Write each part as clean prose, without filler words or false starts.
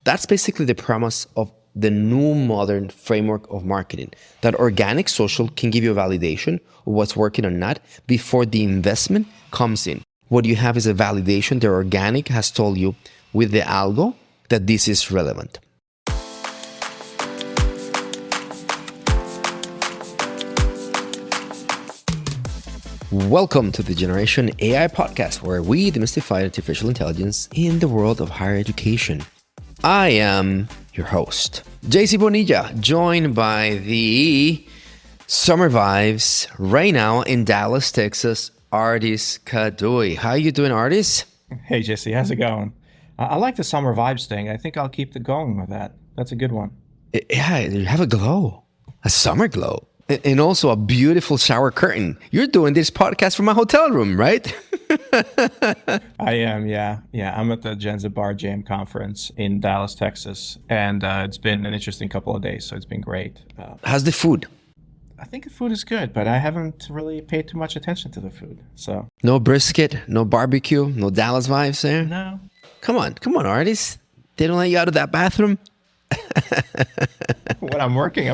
That's basically the premise of the new modern framework of marketing, that organic social can give you a validation of what's working or not before the investment comes in. What you have is a validation that organic has told you with the algo that this is relevant. Welcome to the Generation AI podcast, where we demystify artificial intelligence in the world of higher education. I am your host, JC Bonilla, joined by the summer vibes right now in Dallas, Texas, Ardis Kadiu. How you doing, Ardis? Hey, JC, how's it going? I like the summer vibes thing. I think I'll keep going with that. That's a good one. Yeah, you have a glow, a summer glow. And also a beautiful shower curtain. You're doing this podcast from a hotel room, right? I am, yeah. I'm at the Gen Z Bar Jam conference in Dallas, Texas. And it's been an interesting couple of days, so it's been great. How's the food? I think the food is good, but I haven't really paid too much attention to the food. So no brisket, no barbecue, no Dallas vibes there? No. Come on, artists. They don't let you out of that bathroom? When I'm working.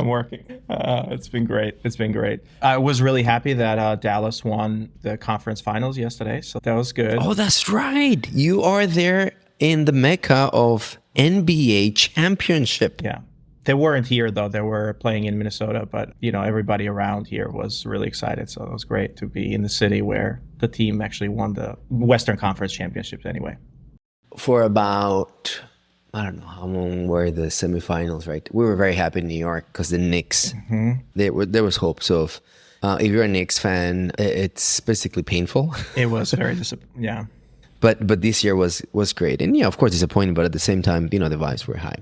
It's been great. I was really happy that Dallas won the conference finals yesterday, so that was good. Oh, that's right. You are there in the mecca of NBA championship. Yeah. They weren't here, though. They were playing in Minnesota, but everybody around here was really excited, so it was great to be in the city where the team actually won the Western Conference championships anyway. For about, I don't know how long were the semifinals, right? We were very happy in New York because the Knicks, there was hopes of, if you're a Knicks fan, it's basically painful. It was very disappointing, yeah. But this year was great. And yeah, of course disappointing, but at the same time, the vibes were high.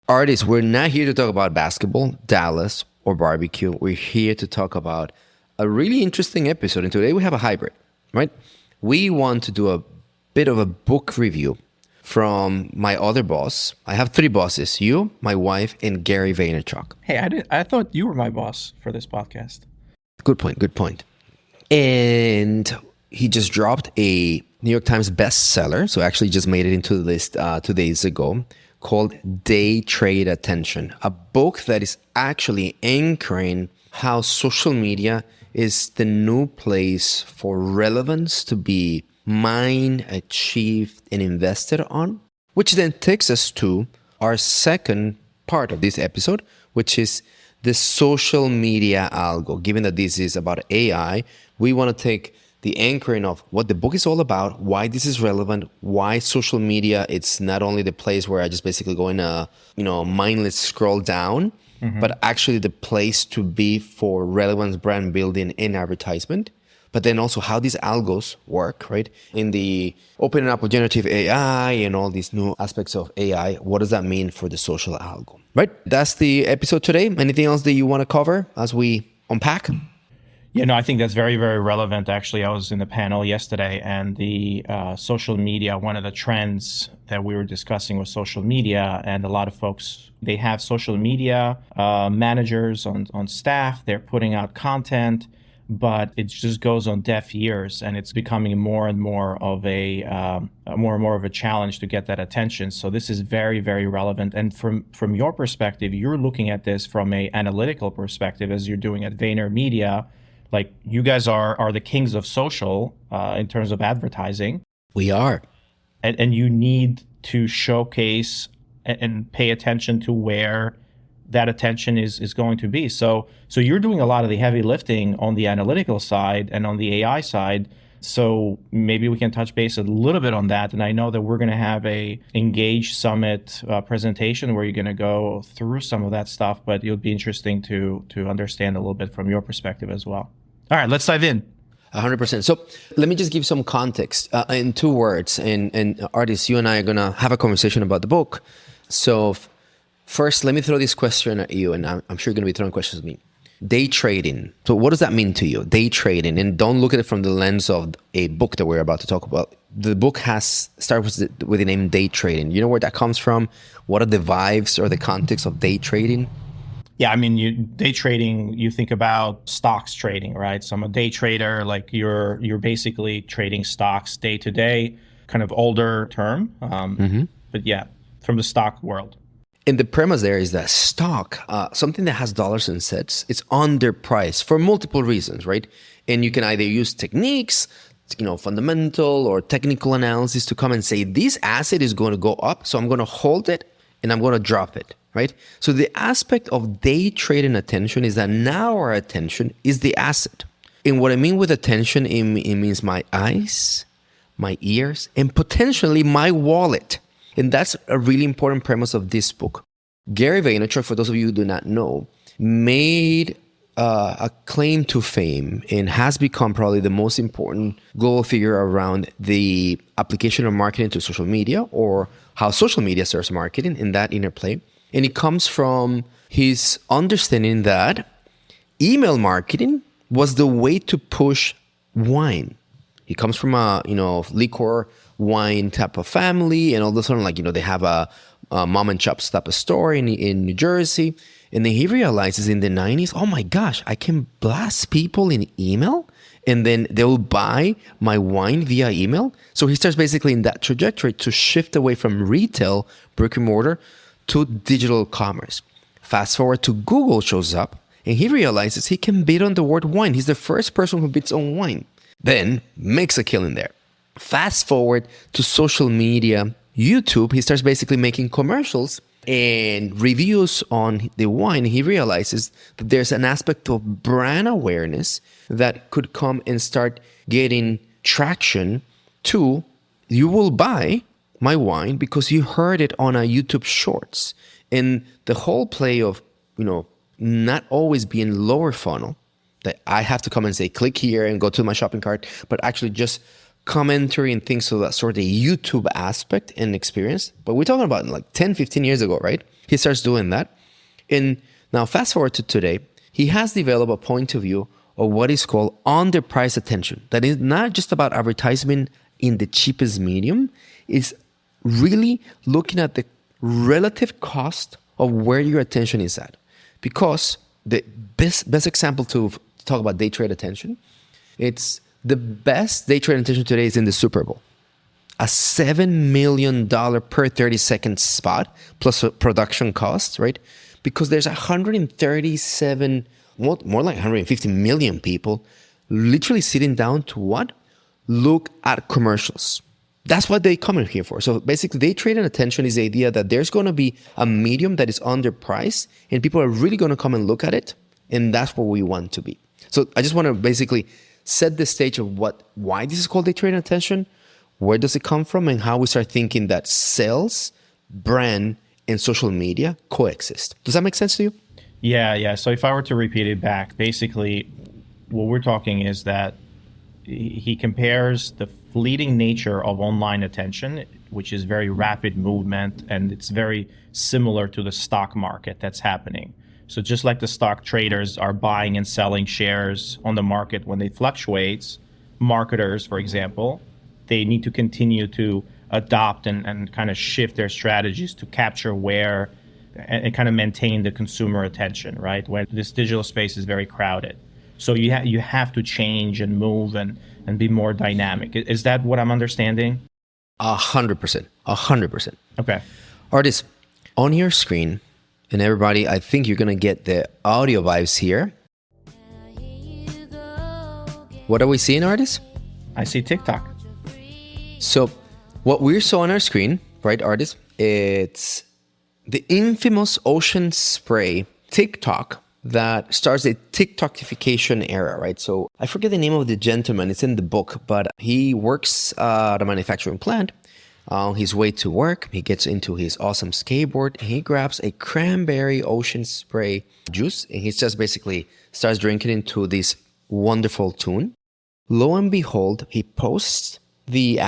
Artists, we're not here to talk about basketball, Dallas, or barbecue. We're here to talk about a really interesting episode. And today we have a hybrid, right? We want to do a bit of a book review from my other boss. I have three bosses: you, my wife, and Gary Vaynerchuk. Hey, I thought you were my boss for this podcast. Good point. And he just dropped a New York Times bestseller, so actually just made it into the list 2 days ago, called Day Trade Attention, a book that is actually anchoring how social media is the new place for relevance to be mined, achieved, and invested on, which then takes us to our second part of this episode, which is the social media algo. Given that this is about AI, we want to take the anchoring of what the book is all about, why this is relevant, why social media, it's not only the place where I just basically go in a, mindless scroll down, but actually the place to be for relevance, brand building, and advertisement. But then also how these algos work, right? In the opening up of generative AI and all these new aspects of AI, what does that mean for the social algo, right? That's the episode today. Anything else that you want to cover as we unpack? Yeah, no, I think that's very, very relevant. Actually, I was in the panel yesterday, and the social media, one of the trends that we were discussing was social media, and a lot of folks, they have social media managers on staff. They're putting out content, but it just goes on deaf ears, and it's becoming more and more of a challenge to get that attention. So this is very, very relevant. And from your perspective, you're looking at this from an analytical perspective, as you're doing at VaynerMedia. Like, you guys are the kings of social in terms of advertising. We are. And you need to showcase and pay attention to where that attention is going to be. So you're doing a lot of the heavy lifting on the analytical side and on the AI side. So maybe we can touch base a little bit on that. And I know that we're going to have a Engage Summit presentation where you're going to go through some of that stuff, but it'll be interesting to understand a little bit from your perspective as well. All right, let's dive in. 100%. So let me just give some context in 2 words. And Ardis, you and I are going to have a conversation about the book. So first, let me throw this question at you, and I'm sure you're going to be throwing questions at me. Day trading. So what does that mean to you? Day trading. And don't look at it from the lens of a book that we're about to talk about. The book starts with the name day trading. You know where that comes from? What are the vibes or the context of day trading? Yeah, I mean, day trading, you think about stocks trading, right? So I'm a day trader, like you're basically trading stocks day to day, kind of older term. But yeah, from the stock world. And the premise there is that stock, something that has dollars and cents, it's underpriced for multiple reasons, right? And you can either use techniques, fundamental or technical analysis to come and say, this asset is going to go up, so I'm going to hold it and I'm going to drop it, right? So the aspect of day trading attention is that now our attention is the asset. And what I mean with attention, it means my eyes, my ears, and potentially my wallet. And that's a really important premise of this book. Gary Vaynerchuk, for those of you who do not know, made a claim to fame and has become probably the most important global figure around the application of marketing to social media, or how social media serves marketing in that interplay. And it comes from his understanding that email marketing was the way to push wine. He comes from a liquor wine type of family, and all of a sudden, they have a mom and chops type of store in New Jersey. And then he realizes in the 90s, oh my gosh, I can blast people in email and then they'll buy my wine via email. So he starts basically in that trajectory to shift away from retail, brick and mortar, to digital commerce. Fast forward to Google shows up and he realizes he can bid on the word wine. He's the first person who bids on wine. Then makes a killing there. Fast forward to social media, YouTube, he starts basically making commercials and reviews on the wine. He realizes that there's an aspect of brand awareness that could come and start getting traction to, you will buy my wine because you heard it on a YouTube shorts. And the whole play of, not always being lower funnel, that I have to come and say, click here and go to my shopping cart, but actually just commentary and things of that sort, the YouTube aspect and experience. But we're talking about 10, 15 years ago, right? He starts doing that. And now fast forward to today, he has developed a point of view of what is called underpriced attention. That is not just about advertisement in the cheapest medium. It's really looking at the relative cost of where your attention is at. Because the best example to talk about day trade attention, it's the best day trade attention today is in the Super Bowl. A $7 million per 30-second spot plus production costs, right? Because there's 137, more like 150 million people literally sitting down to what? Look at commercials. That's what they come in here for. So basically, day trading attention is the idea that there's going to be a medium that is underpriced and people are really going to come and look at it. And that's where we want to be. So I just want to basically set the stage of why this is called day trading attention, where does it come from, and how we start thinking that sales, brand, and social media coexist. Does that make sense to you? Yeah. So if I were to repeat it back, basically what we're talking is that he compares the fleeting nature of online attention, which is very rapid movement, and it's very similar to the stock market that's happening. So just like the stock traders are buying and selling shares on the market when they fluctuates, marketers, for example, they need to continue to adopt and kind of shift their strategies to capture where and kind of maintain the consumer attention, right? Where this digital space is very crowded. So you have to change and move and be more dynamic. Is that what I'm understanding? 100%. 100%. Okay. Ardis, on your screen, and everybody, I think you're going to get the audio vibes here. What are we seeing, Ardis? I see TikTok. So what we saw on our screen, right, Ardis, it's the infamous ocean spray TikTok that starts the TikTokification era, right? So I forget the name of the gentleman. It's in the book, but he works at a manufacturing plant. On his way to work, he gets into his awesome skateboard and he grabs a cranberry ocean spray juice and he just basically starts drinking into this wonderful tune. Lo and behold, he posts the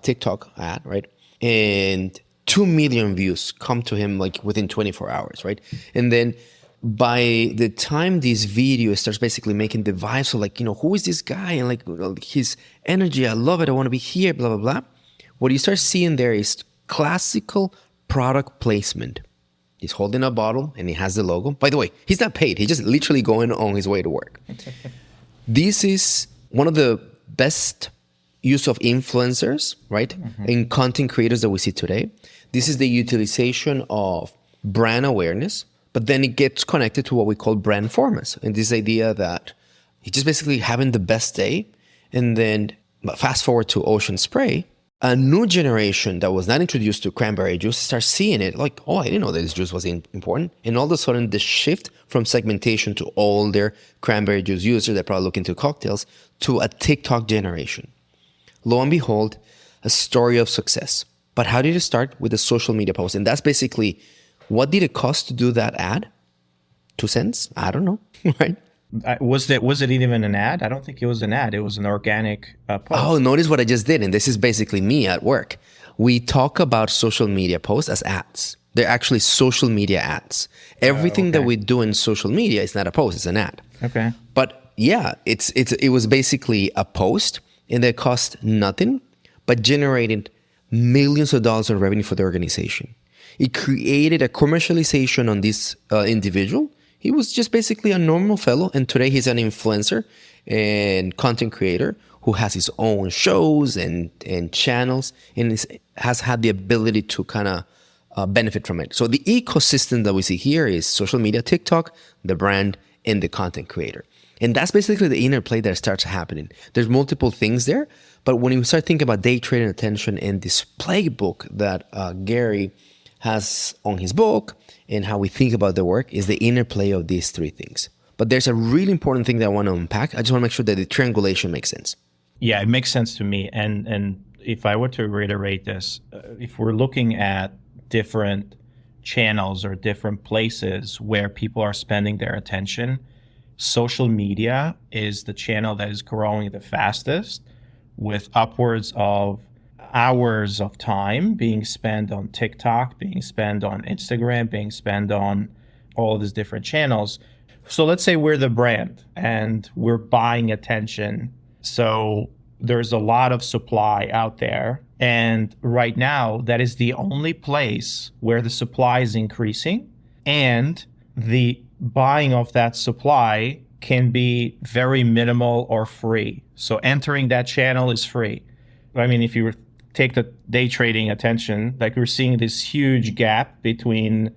TikTok ad, right? And 2 million views come to him within 24 hours, right? And then by the time this video starts basically making the vibe, so who is this guy? And his energy, I love it. I want to be here, blah, blah, blah. What you start seeing there is classical product placement. He's holding a bottle and he has the logo. By the way, he's not paid. He's just literally going on his way to work. This is one of the best use of influencers, right? Mm-hmm. And content creators that we see today. This is the utilization of brand awareness, but then it gets connected to what we call brand formats. And this idea that you're just basically having the best day, and then fast forward to Ocean Spray, a new generation that was not introduced to cranberry juice starts seeing it like, oh, I didn't know this juice was important. And all of a sudden, the shift from segmentation to all their cranberry juice users that probably look into cocktails to a TikTok generation. Lo and behold, a story of success. But how did it start? With a social media post. And that's basically, what did it cost to do that ad? 2 cents? I don't know, right? Was it even an ad? I don't think it was an ad. It was an organic post. Oh, notice what I just did. And this is basically me at work. We talk about social media posts as ads. They're actually social media ads. Everything that we do in social media is not a post, it's an ad. Okay. But yeah, it was basically a post, and it cost nothing, but generated millions of dollars of revenue for the organization. It created a commercialization on this individual. He was just basically a normal fellow, and today he's an influencer and content creator who has his own shows and channels, and has had the ability to kind of benefit from it. So the ecosystem that we see here is social media, TikTok, the brand, and the content creator. And that's basically the interplay that starts happening. There's multiple things there, but when you start thinking about day trading attention and this playbook that Gary has on his book, and how we think about the work is the interplay of these three things. But there's a really important thing that I want to unpack. I just want to make sure that the triangulation makes sense. Yeah, it makes sense to me. And if I were to reiterate this, if we're looking at different channels or different places where people are spending their attention, social media is the channel that is growing the fastest, with upwards of hours of time being spent on TikTok, being spent on Instagram, being spent on all of these different channels. So let's say we're the brand and we're buying attention. So there's a lot of supply out there. And right now, that is the only place where the supply is increasing, and the buying of that supply can be very minimal or free. So entering that channel is free. I mean, if you take the day trading attention, like we're seeing this huge gap between,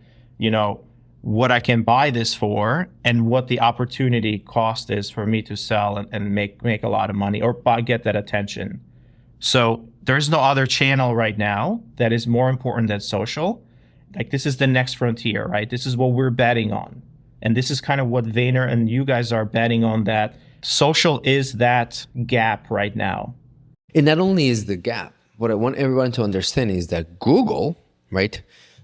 what I can buy this for and what the opportunity cost is for me to sell and make a lot of money or get that attention. So there's no other channel right now that is more important than social. Like, this is the next frontier, right? This is what we're betting on. And this is kind of what Vayner and you guys are betting on, that social is that gap right now. And not only is the gap, what I want everyone to understand is that Google, right,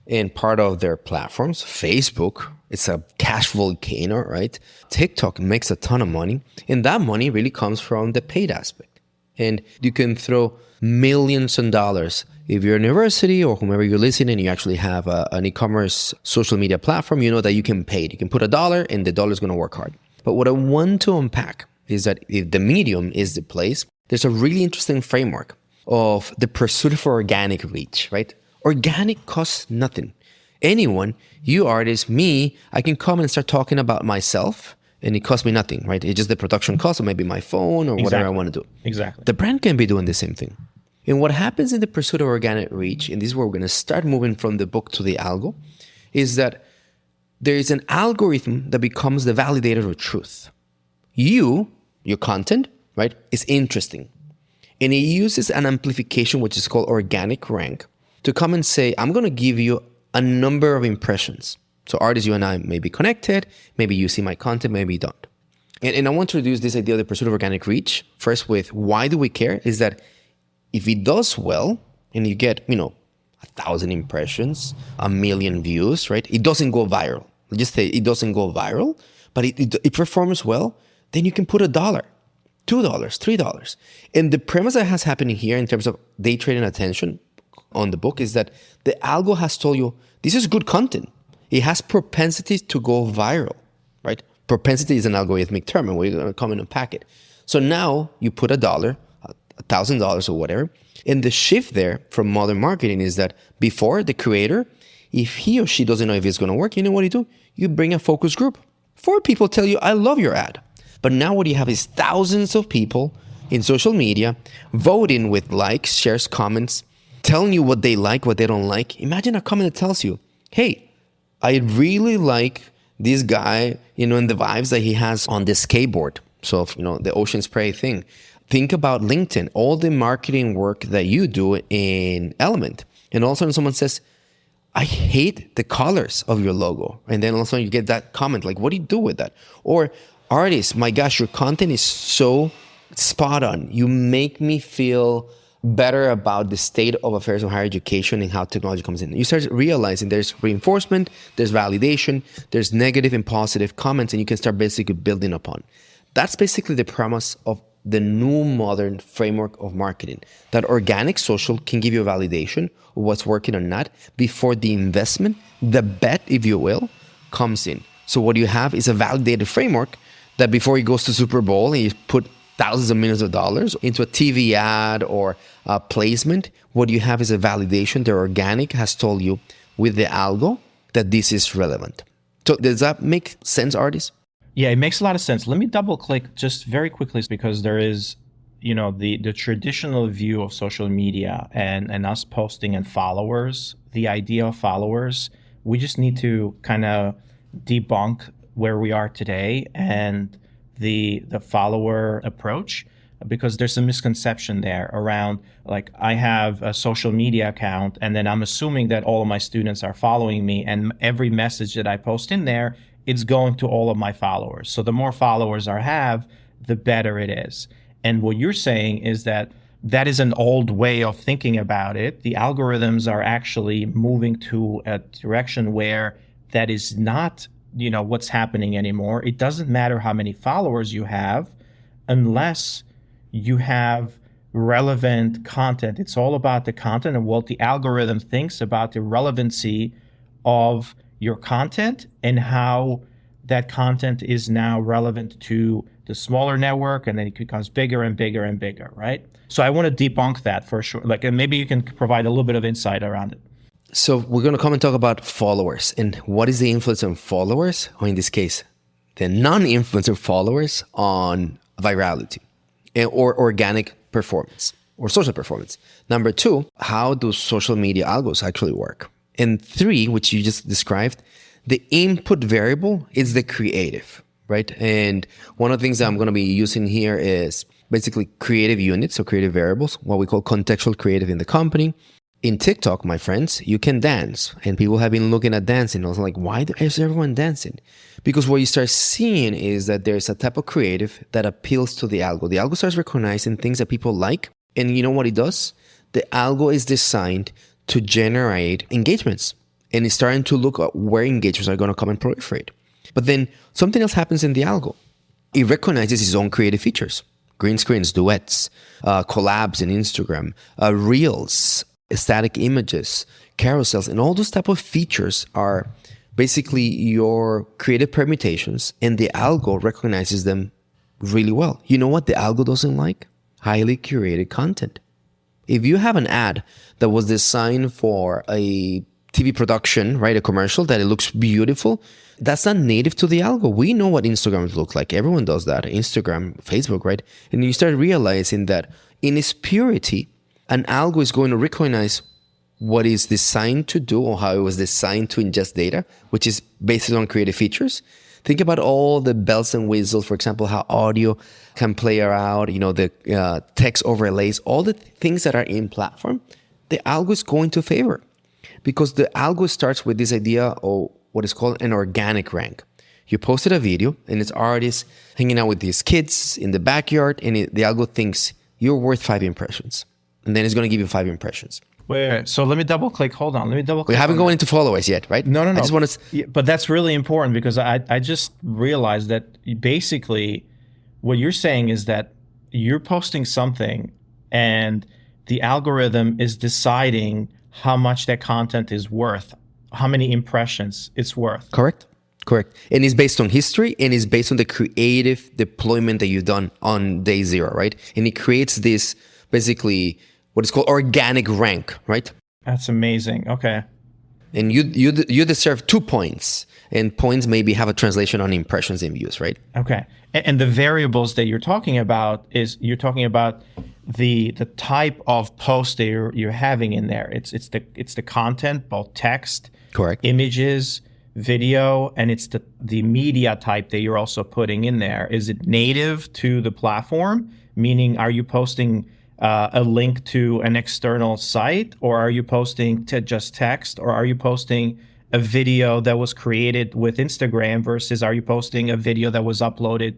and part of their platforms, Facebook, it's a cash volcano, right? TikTok makes a ton of money, and that money really comes from the paid aspect. And you can throw millions of dollars. If you're a university or whomever you're listening, and you actually have an e-commerce social media platform, you know that you can pay it. You can put $1 and the dollar is going to work hard. But what I want to unpack is that if the medium is the place, there's a really interesting framework of the pursuit for organic reach, right? Organic costs nothing. Anyone, you artists, me, I can come and start talking about myself, and it costs me nothing, right? It's just the production cost, or maybe my phone, or whatever I want to do. Exactly. The brand can be doing the same thing. And what happens in the pursuit of organic reach, and this is where we're going to start moving from the book to the algo, is that there is an algorithm that becomes the validator of truth. Your content, right, is interesting. And it uses an amplification, which is called organic rank, to come and say, I'm going to give you a number of impressions. So artists, you and I may be connected. Maybe you see my content, maybe you don't. And I want to introduce this idea of the pursuit of organic reach first with why do we care? Is that if it does well and you get, 1,000 impressions, 1 million views, right? It doesn't go viral. Just say it doesn't go viral, but it performs well, then you can put $1, $2, $3. And the premise that has happening here in terms of day trading attention on the book is that the algo has told you this is good content. It has propensity to go viral, right? Propensity is an algorithmic term, and we're going to come and unpack it. So now you put $1, $1,000 or whatever. And the shift there from modern marketing is that before, the creator, if he or she doesn't know if it's going to work, you know what you do? You bring a focus group. 4 people tell you, I love your ad. But now what you have is thousands of people in social media voting with likes, shares, comments, telling you what they like, what they don't like. Imagine a comment that tells you, hey, I really like this guy, and the vibes that he has on this skateboard. So, the ocean spray thing. Think about LinkedIn, all the marketing work that you do in Element. And all of a sudden someone says, I hate the colors of your logo. And then all of a sudden you get that comment, like, what do you do with that? Or, Ardis, my gosh, your content is so spot on. You make me feel better about the state of affairs of higher education and how technology comes in. You start realizing there's reinforcement, there's validation, there's negative and positive comments, and you can start basically building upon. That's basically the premise of the new modern framework of marketing, that organic social can give you a validation of what's working or not before the investment, the bet, if you will, comes in. So what you have is a validated framework that before it goes to Super Bowl and you put thousands of millions of dollars into a TV ad or a placement, what you have is a validation. The organic has told you with the algo that this is relevant. So does that make sense, Ardis? Yeah, it makes a lot of sense. Let me double click just very quickly, because there is, the traditional view of social media and us posting and followers, the idea of followers. We just need to kind of debunk where we are today and the follower approach, because there's a misconception there around, like, I have a social media account and then I'm assuming that all of my students are following me, and every message that I post in there, it's going to all of my followers. So the more followers I have, the better it is. And what you're saying is that is an old way of thinking about it. The algorithms are actually moving to a direction where that is not, what's happening anymore. It doesn't matter how many followers you have unless you have relevant content. It's all about the content and what the algorithm thinks about the relevancy of your content and how that content is now relevant to the smaller network, and then it becomes bigger and bigger and bigger, right? So I want to debunk that for sure. And maybe you can provide a little bit of insight around it. So we're going to come and talk about followers and what is the influence of followers, or in this case, the non-influencer followers on virality or organic performance or social performance. Number two, how do social media algos actually work? And three, which you just described, the input variable is the creative, right? And one of the things that I'm going to be using here is basically creative units, so creative variables, what we call contextual creative in the company. In TikTok, my friends, you can dance, and people have been looking at dancing. I was like, why is everyone dancing? Because what you start seeing is that there's a type of creative that appeals to the algo. The algo starts recognizing things that people like, and you know what it does? The algo is designed to generate engagements, and it's starting to look at where engagements are going to come and proliferate. But then something else happens in the algo. It recognizes its own creative features: green screens, duets, collabs in Instagram, reels, static images, carousels, and all those type of features are basically your creative permutations, and the algo recognizes them really well. You know what the algo doesn't like? Highly curated content. If you have an ad that was designed for a TV production, right, a commercial, that it looks beautiful, that's not native to the algo. We know what Instagrams look like. Everyone does that. Instagram, Facebook, right? And you start realizing that in its purity, an algo is going to recognize what is designed to do or how it was designed to ingest data, which is based on creative features. Think about all the bells and whistles, for example, how audio can play around, the text overlays, all the things that are in platform, the algo is going to favor, because the algo starts with this idea of what is called an organic rank. You posted a video and it's artists hanging out with these kids in the backyard, and the algo thinks you're worth 5 impressions. And then it's going to give you 5 impressions. Wait, so let me double click. Hold on. Let me double click. We haven't gone into followers yet, right? No. I just want to... Yeah, but that's really important, because I just realized that basically what you're saying is that you're posting something and the algorithm is deciding how much that content is worth, how many impressions it's worth. Correct. And it's based on history, and it's based on the creative deployment that you've done on day 0, right? And it creates this basically what is called organic rank, right? That's amazing. Okay. And you deserve 2 points, and points maybe have a translation on impressions and views, right? Okay. And the variables that you're talking about the type of post that you're having in there. It's the content, both text, Correct. images, video, and it's the media type that you're also putting in there. Is it native to the platform? Meaning, are you posting a link to an external site, or are you posting to just text, or are you posting a video that was created with Instagram versus are you posting a video that was uploaded,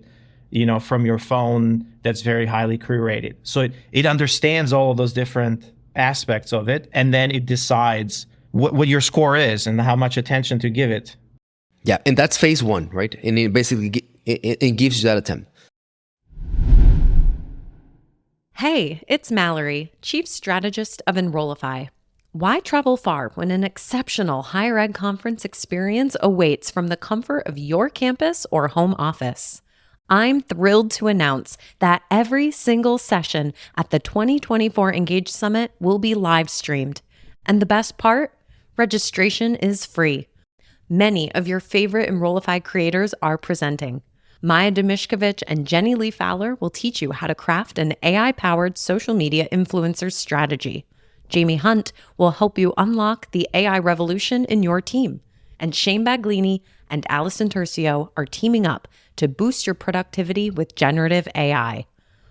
from your phone that's very highly curated? So it understands all of those different aspects of it, and then it decides what your score is and how much attention to give it. Yeah, and that's phase one, right? And it basically it gives you that attempt. Hey, it's Mallory, Chief Strategist of Enrollify. Why travel far when an exceptional higher ed conference experience awaits from the comfort of your campus or home office? I'm thrilled to announce that every single session at the 2024 Engage Summit will be live streamed. And the best part? Registration is free. Many of your favorite Enrollify creators are presenting. Maya Demishkovich and Jenny Lee Fowler will teach you how to craft an AI-powered social media influencer strategy. Jamie Hunt will help you unlock the AI revolution in your team. And Shane Baglini and Allison Tercio are teaming up to boost your productivity with generative AI.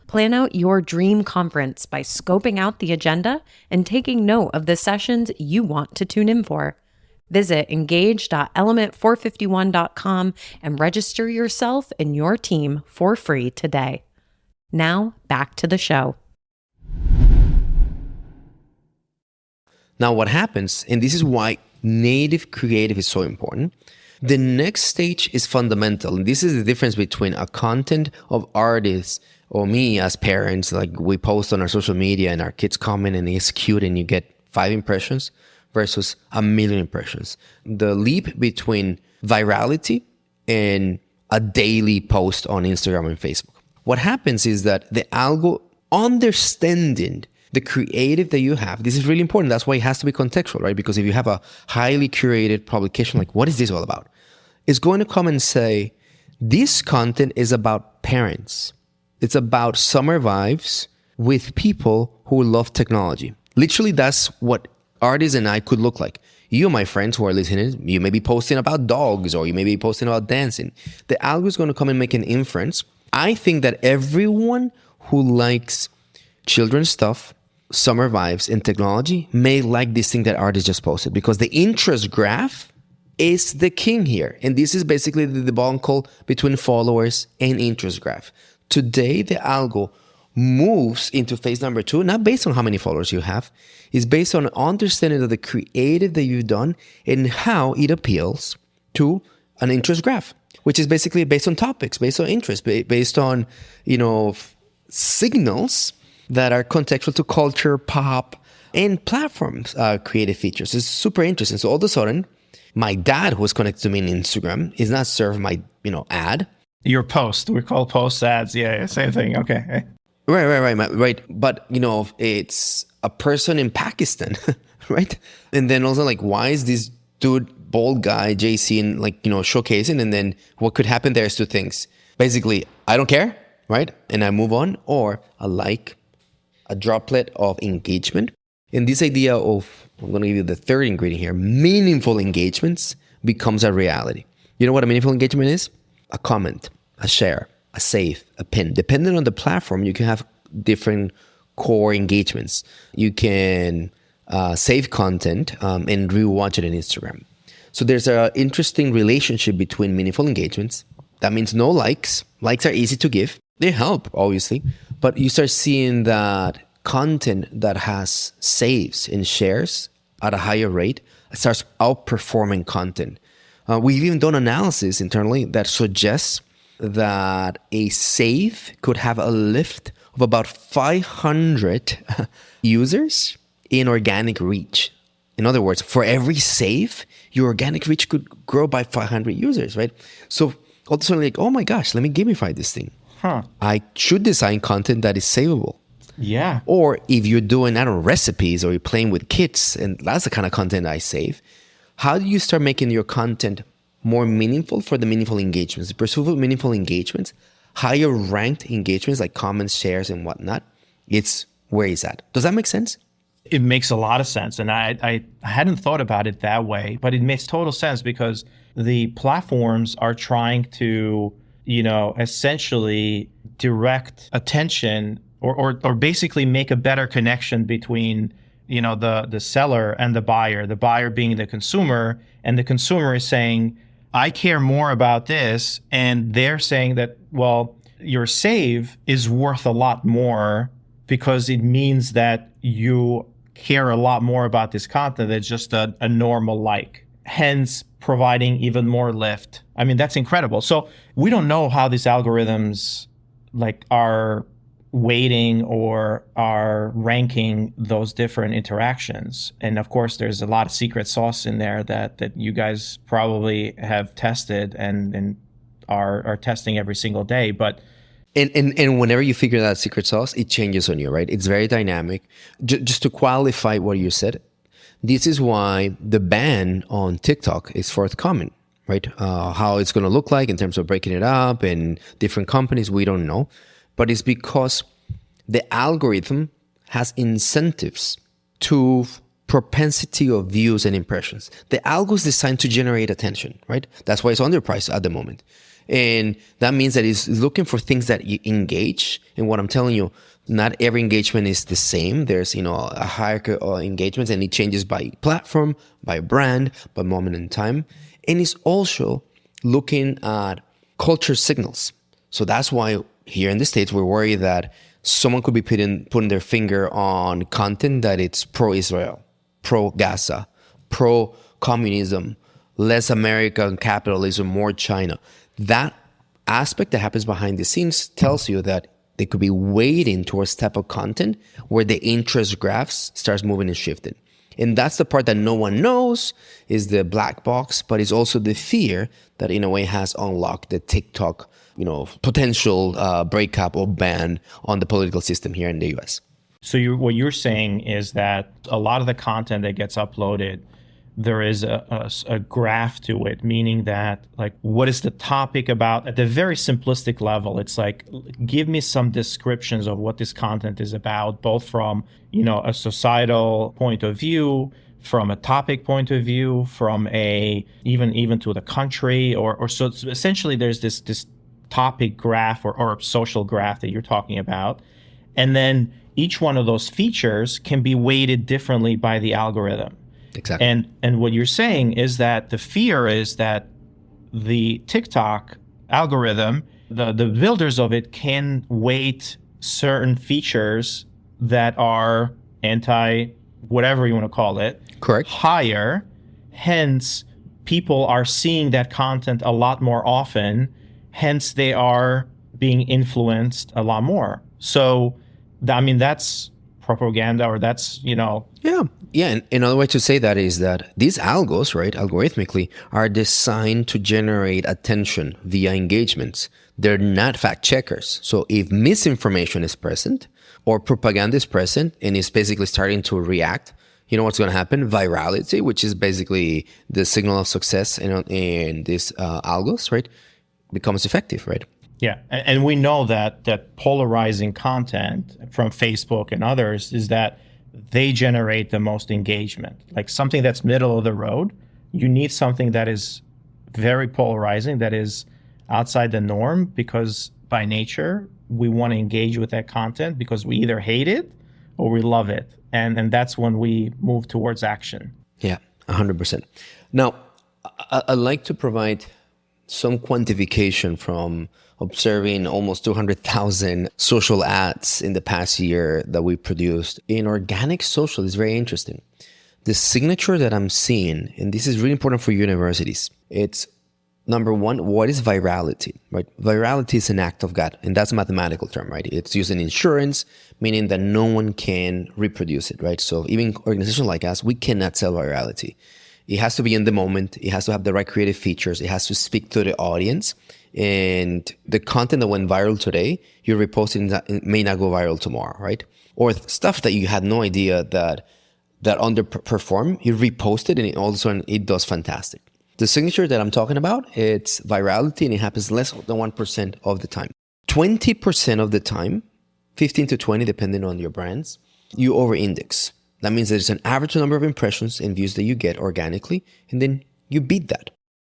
Plan out your dream conference by scoping out the agenda and taking note of the sessions you want to tune in for. Visit engage.element451.com and register yourself and your team for free today. Now, back to the show. Now, what happens, and this is why native creative is so important, the next stage is fundamental. And this is the difference between a content of artists or me as parents, like we post on our social media and our kids comment and it's cute and you get 5 impressions versus 1 million impressions. The leap between virality and a daily post on Instagram and Facebook. What happens is that the algo understanding the creative that you have, this is really important. That's why it has to be contextual, right? Because if you have a highly curated publication, like what is this all about? It's going to come and say, this content is about parents. It's about summer vibes with people who love technology. Literally, that's what Ardis and I could look like. You, my friends who are listening, you may be posting about dogs or you may be posting about dancing. The algo is going to come and make an inference. I think that everyone who likes children's stuff, summer vibes, and technology may like this thing that Ardis just posted because the interest graph is the king here. And this is basically the debuncle between followers and interest graph. Today, the algo moves into phase number 2, not based on how many followers you have, is based on understanding of the creative that you've done and how it appeals to an interest graph, which is basically based on topics, based on interest, based on, signals that are contextual to culture, pop, and platforms, creative features. It's super interesting. So all of a sudden, my dad, who was connected to me on Instagram, is not served my, ad. Your post. We call post ads. Yeah, same thing. Okay. Right. But, it's a person in Pakistan, right? And then also why is this dude, bald guy, JC, and showcasing? And then what could happen there is 2 things. Basically, I don't care, right? And I move on, or a droplet of engagement. And this idea of, I'm going to give you the 3rd ingredient here, meaningful engagements becomes a reality. You know what a meaningful engagement is? A comment, a share, a save, a pin. Depending on the platform, you can have different core engagements. You can save content and rewatch it on Instagram. So there's an interesting relationship between meaningful engagements. That means no likes. Likes are easy to give. They help, obviously. But you start seeing that content that has saves and shares at a higher rate starts outperforming content. We've even done analysis internally that suggests that a save could have a lift of about 500 users in organic reach. In other words, for every save, your organic reach could grow by 500 users, right? So all of a sudden, oh my gosh, let me gamify this thing. I should design content that is savable. Yeah. Or if you're doing, recipes or you're playing with kids, and that's the kind of content I save, how do you start making your content more meaningful for the meaningful engagements? The pursuit of meaningful engagements, higher ranked engagements like comments, shares, and whatnot, It's where he's at. Does that make sense? It makes a lot of sense. And I hadn't thought about it that way, but it makes total sense because the platforms are trying to, essentially direct attention or basically make a better connection between, the seller and the buyer being the consumer, and the consumer is saying, I care more about this. And they're saying that, well, your save is worth a lot more because it means that you care a lot more about this content than just a normal like, hence providing even more lift. I mean, that's incredible. So we don't know how these algorithms are weighting or are ranking those different interactions. And of course, there's a lot of secret sauce in there that you guys probably have tested and are testing every single day. But And whenever you figure that secret sauce, it changes on you, right? It's very dynamic. Just to qualify what you said, this is why the ban on TikTok is forthcoming, right? How it's going to look like in terms of breaking it up and different companies, we don't know. But it's because the algorithm has incentives to propensity of views and impressions. The algo is designed to generate attention, right? That's why it's underpriced at the moment. And that means that it's looking for things that you engage. And what I'm telling you, not every engagement is the same. There's, a hierarchy of engagements, and it changes by platform, by brand, by moment in time. And it's also looking at culture signals. So that's why here in the States, we're worried that someone could be putting their finger on content that it's pro-Israel, pro-Gaza, pro-communism, less American capitalism, more China. That aspect that happens behind the scenes tells you that they could be weighting towards type of content where the interest graphs starts moving and shifting. And that's the part that no one knows, is the black box, but it's also the fear that in a way has unlocked the TikTok, potential breakup or ban on the political system here in the US. So what you're saying is that a lot of the content that gets uploaded, there is a graph to it, meaning that what is the topic about at the very simplistic level? It's give me some descriptions of what this content is about, both from, a societal point of view, from a topic point of view, from even to the country or so essentially there's this topic graph or social graph that you're talking about. And then each one of those features can be weighted differently by the algorithm. Exactly. And what you're saying is that the fear is that the TikTok algorithm, the builders of it can weight certain features that are whatever you want to call it, correct, higher. Hence, people are seeing that content a lot more often. Hence, they are being influenced a lot more. So, that's propaganda, or that's, Yeah, and another way to say that is that these algos, right, algorithmically, are designed to generate attention via engagements. They're not fact checkers. So if misinformation is present or propaganda is present and it's basically starting to react, you know what's going to happen? Virality, which is basically the signal of success in these algos, right, becomes effective, right? Yeah, and we know that polarizing content from Facebook and others is that they generate the most engagement. Something that's middle of the road, you need something that is very polarizing, that is outside the norm, because by nature, we want to engage with that content because we either hate it or we love it. And that's when we move towards action. Yeah, 100%. Now, I'd like to provide some quantification from observing almost 200,000 social ads in the past year that we produced. In organic social, is very interesting. The signature that I'm seeing, and this is really important for universities, it's number one, what is virality, right? Virality is an act of God, and that's a mathematical term, right? It's used in insurance, meaning that no one can reproduce it, right? So even organizations like us, we cannot sell virality. It has to be in the moment. It has to have the right creative features. It has to speak to the audience. And the content that went viral today, you're reposting that may not go viral tomorrow, right? Or stuff that you had no idea that underperformed, you repost it and all of a sudden it does fantastic. The signature that I'm talking about, it's virality, and it happens less than 1% of the time. 20% of the time, 15 to 20, depending on your brands, you over-index. That means there's an average number of impressions and views that you get organically, and then you beat that.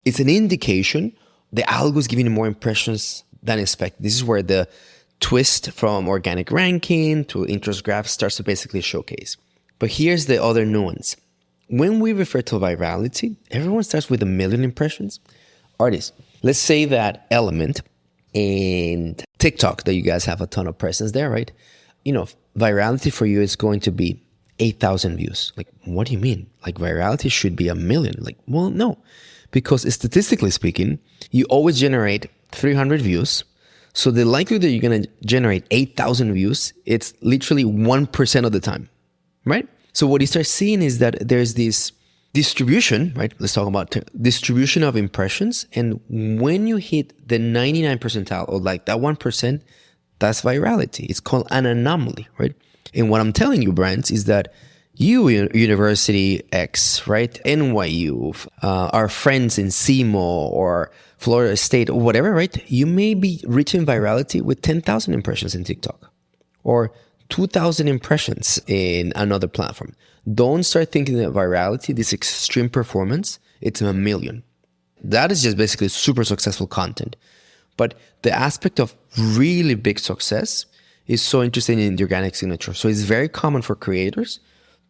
It's an indication the algo is giving you more impressions than expected. This is where the twist from organic ranking to interest graph starts to basically showcase. But here's the other nuance. When we refer to virality, everyone starts with 1 million impressions. Ardis, let's say that Element and TikTok, that you guys have a ton of presence there, right? Virality for you is going to be 8,000 views. Like, what do you mean? Like, virality should be 1 million. Like, well, no. Because statistically speaking, you always generate 300 views. So the likelihood that you're going to generate 8,000 views, it's literally 1% of the time, right? So what you start seeing is that there's this distribution, right? Let's talk about distribution of impressions. And when you hit the 99 percentile, or like that 1%, that's virality. It's called an anomaly, right? And what I'm telling you, brands, is that you, University X, right? NYU, our friends in SEMO or Florida State or whatever, right? You may be reaching virality with 10,000 impressions in TikTok or 2,000 impressions in another platform. Don't start thinking that virality, this extreme performance, it's 1 million. That is just basically super successful content. But the aspect of really big success is so interesting in the organic signature. So it's very common for creators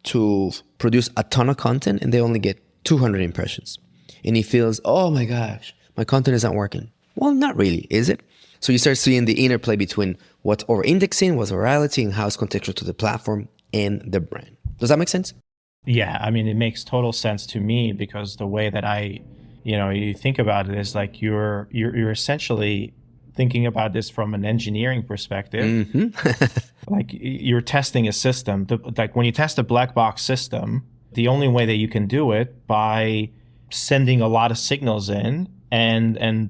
to produce a ton of content and they only get 200 impressions. And he feels, oh my gosh, my content isn't working. Well, not really, is it? So you start seeing the interplay between what's over-indexing, what's virality, and how it's contextual to the platform and the brand. Does that make sense? Yeah, I mean, it makes total sense to me because the way that you think about it is like you're essentially thinking about this from an engineering perspective. Mm-hmm. Like you're testing a system. Like when you test a black box system, the only way that you can do it by sending a lot of signals in and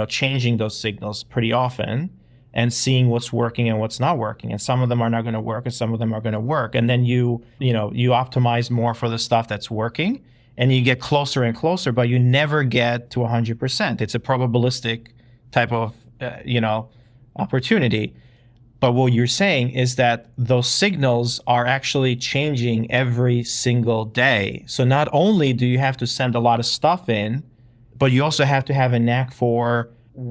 changing those signals pretty often and seeing what's working and what's not working. And some of them are not going to work and some of them are going to work. And then you optimize more for the stuff that's working and you get closer and closer, but you never get to 100%. It's a probabilistic type of opportunity. But what you're saying is that those signals are actually changing every single day. So not only do you have to send a lot of stuff in, but you also have to have a knack for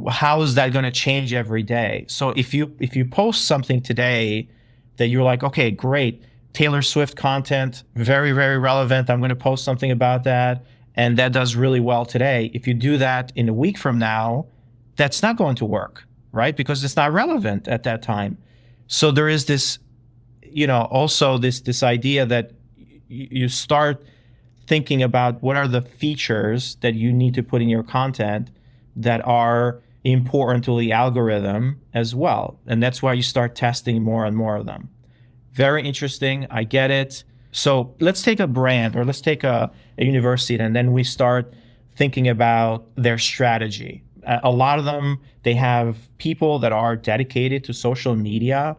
how is that going to change every day. So if you post something today that you're like, okay, great, Taylor Swift content, very, very relevant. I'm going to post something about that. And that does really well today. If you do that in a week from now, that's not going to work, right? Because it's not relevant at that time. So there is this, also this idea that you start thinking about what are the features that you need to put in your content that are important to the algorithm as well. And that's why you start testing more and more of them. Very interesting. I get it. So let's take a brand or let's take a university and then we start thinking about their strategy. A lot of them, they have people that are dedicated to social media,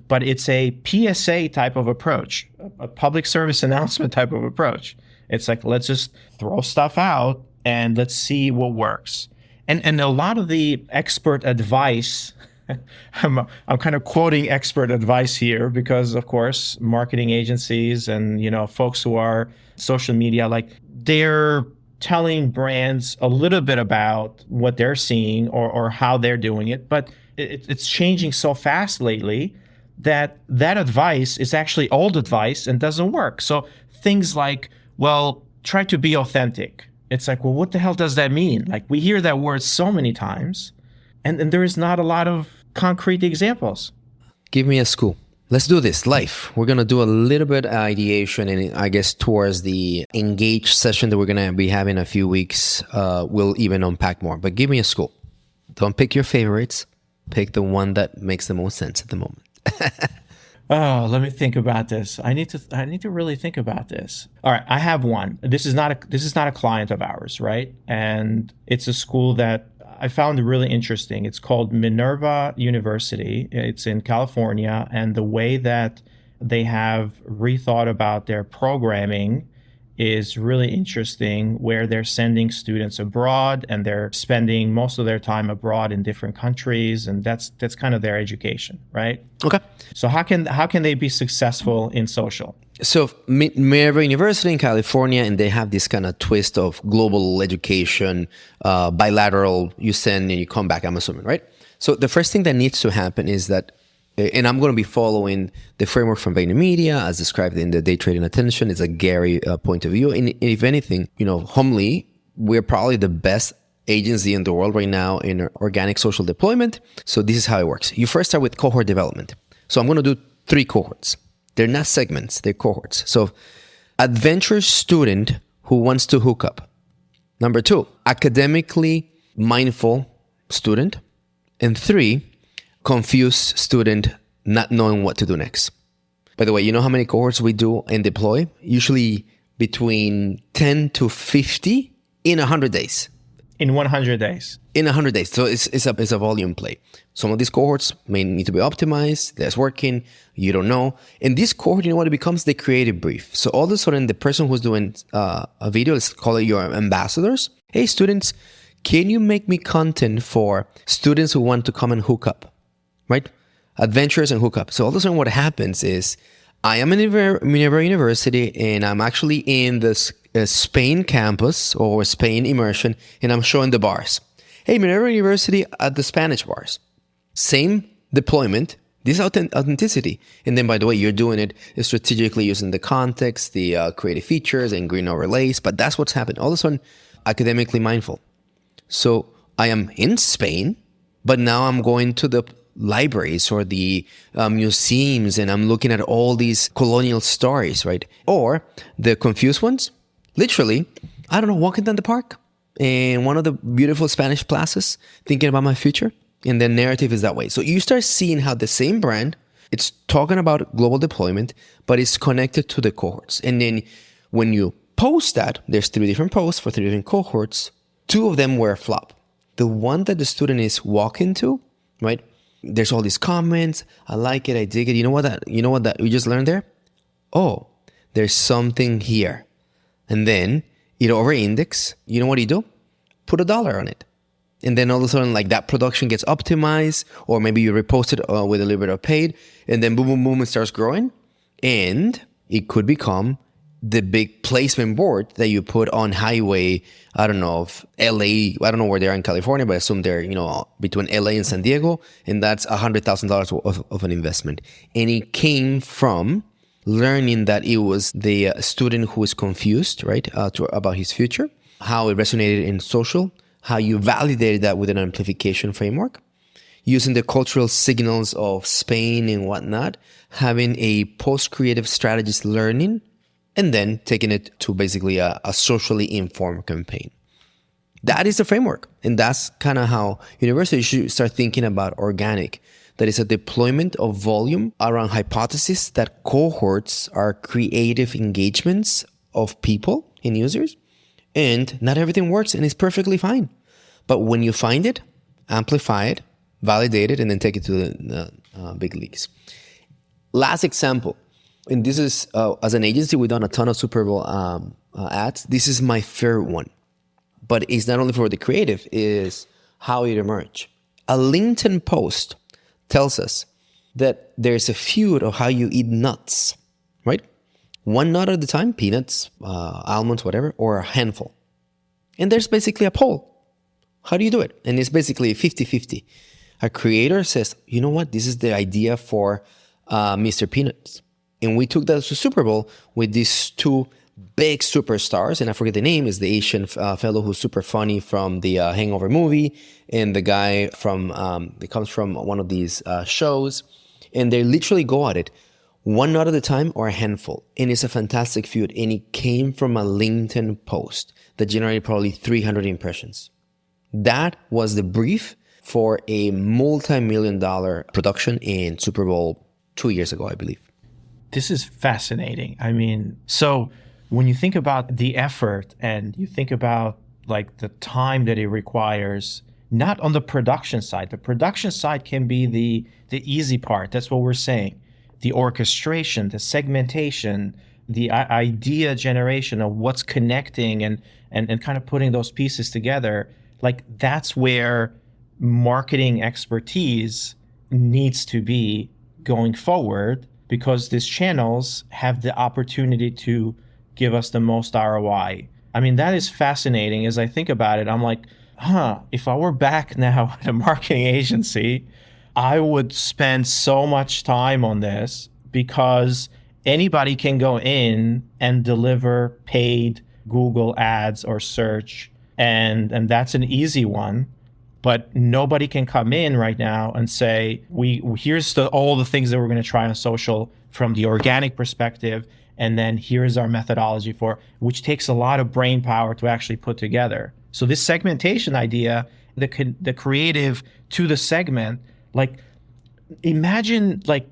but it's a PSA type of approach, a public service announcement type of approach. It's like, let's just throw stuff out and let's see what works. And a lot of the expert advice, I'm kind of quoting expert advice here because, of course, marketing agencies and, folks who are social media, like they're telling brands a little bit about what they're seeing or how they're doing it. But it's changing so fast lately that advice is actually old advice and doesn't work. So things like, well, try to be authentic. It's like, well, what the hell does that mean? Like we hear that word so many times and there is not a lot of concrete examples. Give me a school. Let's do this live. We're going to do a little bit of ideation and I guess towards the engage session that we're going to be having in a few weeks, we'll even unpack more. But give me a school. Don't pick your favorites. Pick the one that makes the most sense at the moment. Oh, let me think about this. I need to really think about this. All right, I have one. This is not a client of ours, right? And it's a school that I found really interesting. It's called Minerva University. It's in California, and the way that they have rethought about their programming is really interesting, where they're sending students abroad and they're spending most of their time abroad in different countries, and that's kind of their education, right? Okay. So how can they be successful in social? So Minerva University in California, and they have this kind of twist of global education, bilateral, you send and you come back, I'm assuming, right? So the first thing that needs to happen is that, and I'm going to be following the framework from VaynerMedia as described in the Day Trading Attention. It's a Gary point of view. And if anything, humbly, we're probably the best agency in the world right now in organic social deployment. So this is how it works. You first start with cohort development. So I'm going to do 3 cohorts. They're not segments, they're cohorts. So adventurous student who wants to hook up. Number 2, academically mindful student. And 3, confused student not knowing what to do next. By the way, you know how many cohorts we do and deploy? Usually between 10 to 50 in 100 days. In 100 days. In 100 days. So it's a volume play. Some of these cohorts may need to be optimized. That's working. You don't know. And this cohort, you know what it becomes? The creative brief. So all of a sudden, the person who's doing a video, let's call it your ambassadors. Hey, students, can you make me content for students who want to come and hook up? Right? Adventures and hook up. So all of a sudden, what happens is I am in Minerva University, and I'm actually in this Spain campus or Spain immersion, and I'm showing the bars. Hey, Minerva University at the Spanish bars. Same deployment, this authenticity. And then, by the way, you're doing it strategically using the context, the creative features, and green overlays. But that's what's happened. All of a sudden, academically mindful. So I am in Spain, but now I'm going to the libraries or the museums, and I'm looking at all these colonial stories, right? Or the confused ones, literally, I don't know, walking down the park in one of the beautiful Spanish plazas, thinking about my future. And the narrative is that way. So you start seeing how the same brand, it's talking about global deployment, but it's connected to the cohorts. And then when you post that, there's 3 different posts for 3 different cohorts. 2 of them were a flop. The one that the student is walking to, right? There's all these comments. I like it. I dig it. You know what that we just learned there? Oh, there's something here. And then it over-index. You know what you do? Put $1 on it. And then all of a sudden, like, that production gets optimized, or maybe you repost it with a little bit of paid, and then boom, boom, boom, it starts growing. And it could become the big placement board that you put on highway, I don't know, of LA, I don't know where they are in California, but I assume they're, between LA and San Diego, and that's $100,000 of an investment. And it came from learning that it was the student who was confused, right, about his future, how it resonated in social, how you validated that with an amplification framework, using the cultural signals of Spain and whatnot, having a post-creative strategist learning, and then taking it to basically a socially informed campaign. That is the framework. And that's kind of how universities should start thinking about organic. That is a deployment of volume around hypothesis that cohorts are creative engagements of people and users. And not everything works, and it's perfectly fine. But when you find it, amplify it, validate it, and then take it to the big leagues. Last example. And this is, as an agency, we've done a ton of Super Bowl ads. This is my favorite one. But it's not only for the creative, it's how it emerged. A LinkedIn post tells us that there's a feud of how you eat nuts, right? One nut at a time, peanuts, almonds, whatever, or a handful. And there's basically a poll. How do you do it? And it's basically 50-50. A creator says, you know what? This is the idea for Mr. Peanuts. And we took that to Super Bowl with these 2 big superstars. And I forget the name. Is the Asian fellow who's super funny from the Hangover movie. And the guy from, that comes from one of these shows. And they literally go at it. One nut at a time or a handful. And it's a fantastic feud. And it came from a LinkedIn post that generated probably 300 impressions. That was the brief for a multi-million-dollar production in Super Bowl 2 years ago, I believe. This is fascinating. I mean, so when you think about the effort and you think about like the time that it requires, not on the production side. The production side can be the easy part. That's what we're saying. The orchestration, the segmentation, the idea generation of what's connecting and kind of putting those pieces together, like that's where marketing expertise needs to be going forward, because these channels have the opportunity to give us the most ROI. I mean, that is fascinating. As I think about it, I'm like, if I were back now at a marketing agency, I would spend so much time on this, because anybody can go in and deliver paid Google ads or search, and that's an easy one. But nobody can come in right now and say, here's all the things that we're going to try on social from the organic perspective, and then here's our methodology for, which takes a lot of brain power to actually put together. So this segmentation idea, the creative to the segment, like imagine like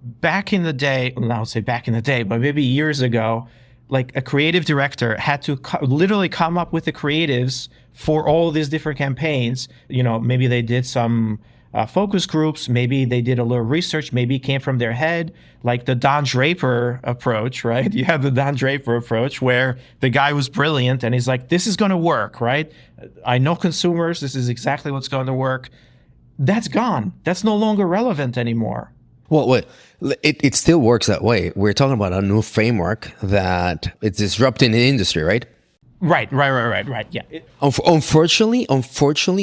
back in the day, well, I would say back in the day, but maybe years ago, like a creative director had to literally come up with the creatives for all these different campaigns. You know, maybe they did some focus groups, maybe they did a little research, maybe it came from their head, like the Don Draper approach, right? You have the Don Draper approach where the guy was brilliant and he's like, this is going to work, right? I know consumers, this is exactly what's going to work. That's gone. That's no longer relevant anymore. Well, wait, it still works that way. We're talking about a new framework that it's disrupting the industry, right? Right. Yeah. Unfortunately,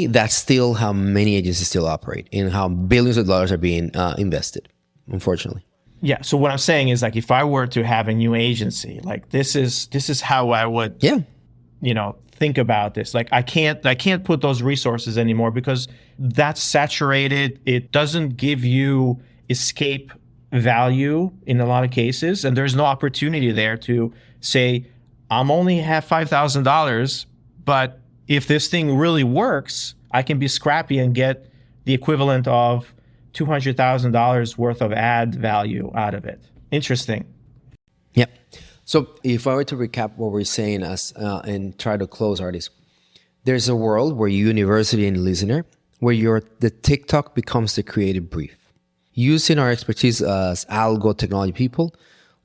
that's still how many agencies still operate, and how billions of dollars are being invested. Unfortunately. Yeah. So what I'm saying is, like, if I were to have a new agency, like this is how I would, think about this. Like, I can't put those resources anymore because that's saturated. It doesn't give you escape value in a lot of cases, and there's no opportunity there to say, I'm only have $5,000, but if this thing really works, I can be scrappy and get the equivalent of $200,000 worth of ad value out of it. Interesting. Yeah. So if I were to recap what we're saying and try to close, Ardis, there's a world where university and listener, where the TikTok becomes the creative brief. Using our expertise as algo technology people,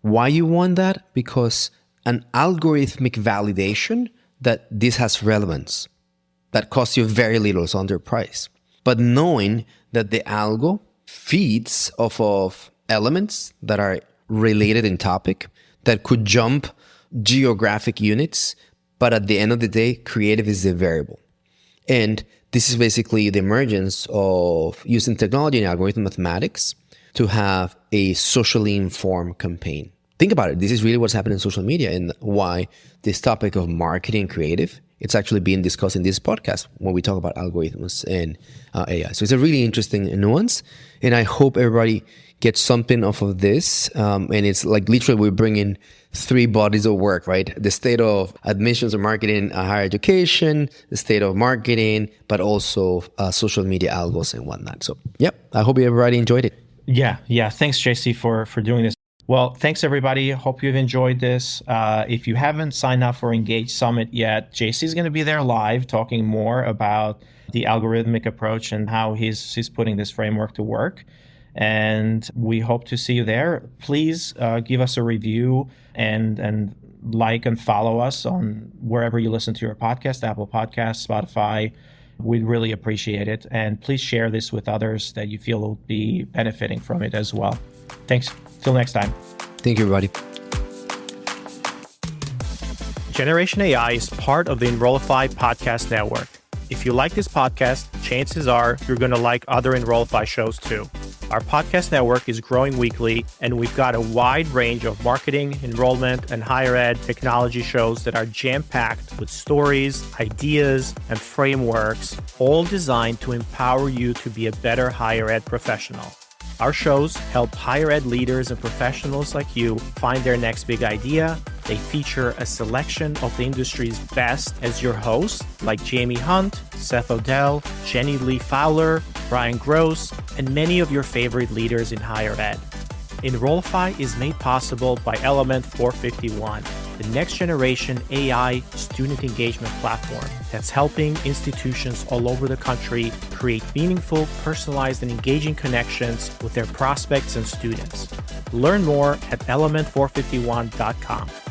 why you want that? Because an algorithmic validation that this has relevance, that costs you very little, it's under price. But knowing that the algo feeds off of elements that are related in topic, that could jump geographic units, but at the end of the day, creative is the variable. And this is basically the emergence of using technology and algorithm mathematics to have a socially informed campaign. Think about it. This is really what's happening in social media, and why this topic of marketing and creative, it's actually being discussed in this podcast when we talk about algorithms and AI. So it's a really interesting nuance, and I hope everybody gets something off of this. And it's like literally we're bringing three bodies of work, right? The state of admissions and marketing, higher education, the state of marketing, but also social media algos and whatnot. So, yep, I hope everybody enjoyed it. Yeah. Thanks, JC, for doing this. Well, thanks, everybody. Hope you've enjoyed this. If you haven't signed up for Engage Summit yet, JC is going to be there live talking more about the algorithmic approach and how he's putting this framework to work. And we hope to see you there. Please give us a review and like and follow us on wherever you listen to your podcast, Apple Podcasts, Spotify. We'd really appreciate it. And please share this with others that you feel will be benefiting from it as well. Thanks. Till next time. Thank you, everybody. Generation AI is part of the Enrollify podcast network. If you like this podcast, chances are you're going to like other Enrollify shows too. Our podcast network is growing weekly, and we've got a wide range of marketing, enrollment, and higher ed technology shows that are jam-packed with stories, ideas, and frameworks, all designed to empower you to be a better higher ed professional. Our shows help higher ed leaders and professionals like you find their next big idea. They feature a selection of the industry's best as your hosts, like Jamie Hunt, Seth Odell, Jenny Lee Fowler, Brian Gross, and many of your favorite leaders in higher ed. Enrollify is made possible by Element 451, the next generation AI student engagement platform that's helping institutions all over the country create meaningful, personalized, and engaging connections with their prospects and students. Learn more at element451.com.